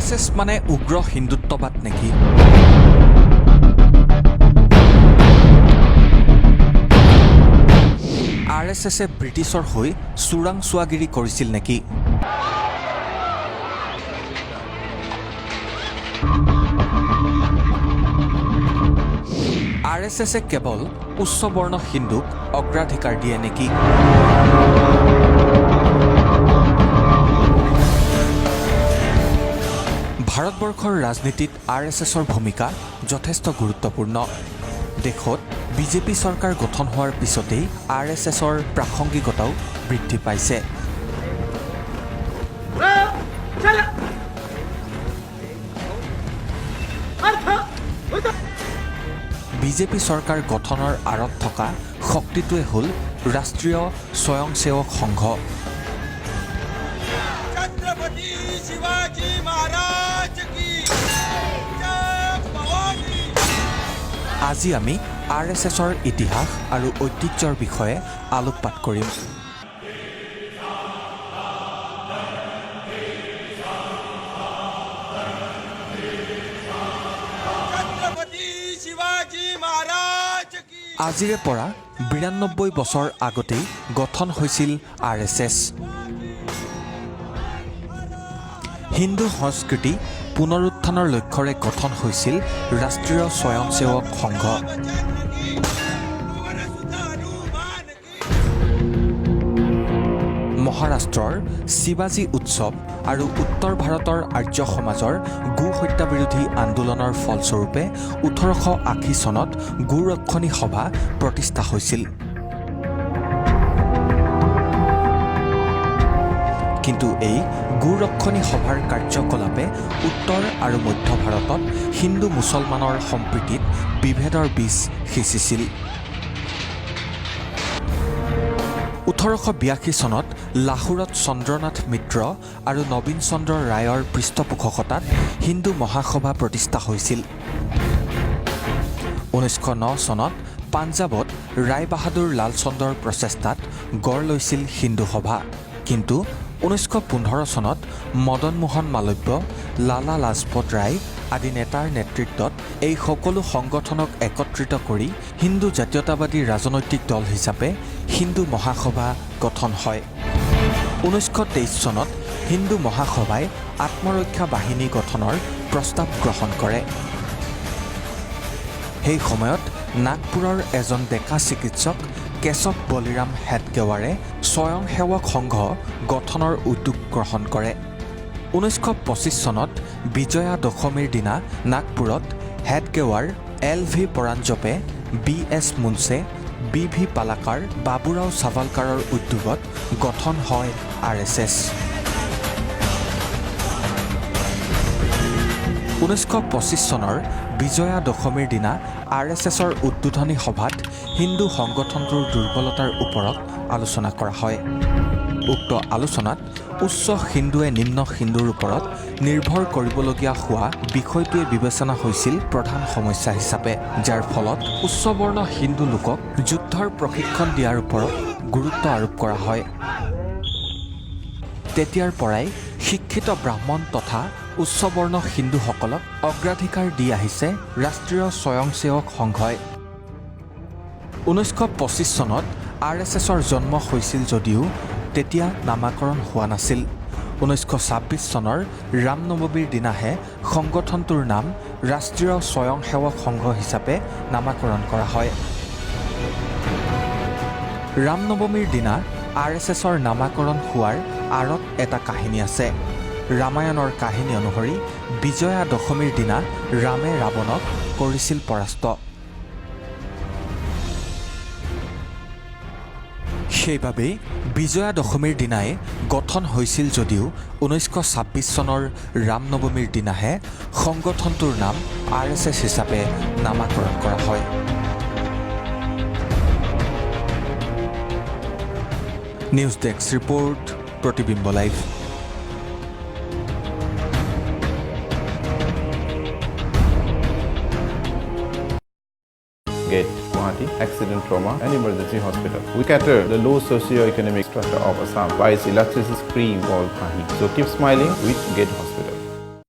RSS মানে উগ্ৰ হিন্দুত্ববাদ নেকি? আৰএছএছে ব্ৰিটিছৰ হৈ চোৰাংচোৱাগিৰি কৰিছিল নেকি? আৰএছএছে কেৱল উচ্চবৰ্ণ হিন্দুক অগ্ৰাধিকাৰ দিয়ে নেকি? ভাৰতবৰ্ষৰ ৰাজনীতিত আৰএছএছৰ ভূমিকা যথেষ্ট গুৰুত্বপূৰ্ণ। দেশত বিজেপি চৰকাৰ গঠন হোৱাৰ পিছতেই আৰএছএছৰ প্ৰাসংগিকতাও বৃদ্ধি পাইছে। বিজেপি চৰকাৰ গঠনৰ আঁৰত থকা শক্তিটোৱে হ'ল ৰাষ্ট্ৰীয় স্বয়ংসেৱক সংঘ। আজি আমি আৰএছএছৰ ইতিহাস আৰু ঐতিহ্যৰ বিষয়ে আলোকপাত কৰিম। আজিৰে পৰা ৯২ বছৰ আগতেই গঠন হৈছিল আৰএছএছ। হিন্দু সংস্কৃতি পুনৰুত্থানৰ লক্ষ্যৰে গঠন হৈছিল ৰাষ্ট্ৰীয় স্বয়ংসেৱক সংঘ। মহাৰাষ্ট্ৰৰ শিৱাজী উৎসৱ আৰু উত্তৰ ভাৰতৰ আৰ্য সমাজৰ গো হত্যা বিৰোধী আন্দোলনৰ ফলস্বৰূপে ১৮৮০ চনত গো ৰক্ষণী সভা প্ৰতিষ্ঠা হৈছিল। কিন্তু এই গো ৰক্ষণী সভাৰ কাৰ্যকলাপে উত্তৰ আৰু মধ্য ভাৰতত হিন্দু মুছলমানৰ সম্প্ৰীতিত বিভেদৰ বীজ সিঁচিছিল। ১৮৮২ চনত লাহোৰত চন্দ্ৰনাথ মিত্ৰ আৰু নবীন চন্দ্ৰ ৰায়ৰ পৃষ্ঠপোষকতাত হিন্দু মহাসভা প্ৰতিষ্ঠা হৈছিল। ১৯০৯ চনত পাঞ্জাৱত ৰায় বাহাদুৰ লালচন্দৰ প্ৰচেষ্টাত গঢ় লৈছিল হিন্দু সভা। কিন্তু ১৯১৫ চনত মদন মোহন মালব্য, লালা লাজপত ৰায় আদি নেতাৰ নেতৃত্বত এই সকলো সংগঠনক একত্ৰিত কৰি হিন্দু জাতীয়তাবাদী ৰাজনৈতিক দল হিচাপে হিন্দু মহাসভা গঠন হয়। ১৯২৩ চনত হিন্দু মহাসভাই আত্মৰক্ষা বাহিনী গঠনৰ প্ৰস্তাৱ গ্ৰহণ কৰে। সেই সময়ত নাগপুৰৰ এজন ডেকা চিকিৎসক কেশৱ বলিৰাম হেডগেৱাৰে স্বয়ংসেৱক সংঘ গঠনৰ উদ্যোগ গ্ৰহণ কৰে। ১৯২৫ চনত বিজয়া দশমীৰ দিনা নাগপুৰত Hedgewar, LV পৰাঞ্জপে, BS মুনছে, BV পালাকাৰ, Baburao চাভালকাৰৰ উদ্যোগত গঠন হয় আৰএছএছ। ১৯২৫ চনৰ বিজয়া দশমীৰ দিনা আৰএছএছৰ উদ্বোধনী সভাত হিন্দু সংগঠনটোৰ দুৰ্বলতাৰ ওপৰত আলোচনা কৰা হয়। উক্ত আলোচনাত উচ্চ হিন্দুৱে নিম্ন হিন্দুৰ ওপৰত নিৰ্ভৰ কৰিবলগীয়া হোৱা বিষয়টোৱে বিবেচনা হৈছিল প্ৰধান সমস্যা হিচাপে, যাৰ ফলত উচ্চবৰ্ণ হিন্দু লোকক যুদ্ধৰ প্ৰশিক্ষণ দিয়াৰ ওপৰত গুৰুত্ব আৰোপ কৰা হয়। তেতিয়াৰ পৰাই শিক্ষিত ব্ৰাহ্মণ তথা উচ্চবৰ্ণ হিন্দুসকলক অগ্ৰাধিকাৰ দি আহিছে ৰাষ্ট্ৰীয় স্বয়ংসেৱক সংঘই। ১৯২৫ চনত আৰএছএছৰ জন্ম হৈছিল যদিও তেতিয়া নামাকৰণ হোৱা নাছিল। ১৯২৬ চনৰ ৰামনৱমীৰ দিনাহে সংগঠনটোৰ নাম ৰাষ্ট্ৰীয় স্বয়ংসেৱক সংঘ হিচাপে নামাকৰণ কৰা হয়। ৰামনৱমীৰ দিনা আৰএছএছৰ নামাকৰণ হোৱাৰ আঁৰত এটা কাহিনী আছে। ৰামায়ণৰ কাহিনী অনুসৰি বিজয়া দশমীৰ দিনা ৰামে ৰাৱণক কৰিছিল পৰাস্ত। সেইবাবেই বিজয়া দশমীৰ দিনাই গঠন হৈছিল যদিও ১৯২৬ চনৰ ৰামনৱমীৰ দিনাহে সংগঠনটোৰ নাম আৰএছএছ হিচাপে নামাকৰণ কৰা হয়। নিউজ ডেস্ক ৰিপৰ্ট, প্ৰতিবিম্ব live. Gate, Guwahati, Accident Trauma and Emergency Hospital. We cater the low socio-economic strata of Assam by its electricity free wall. So keep smiling with Gate Hospital.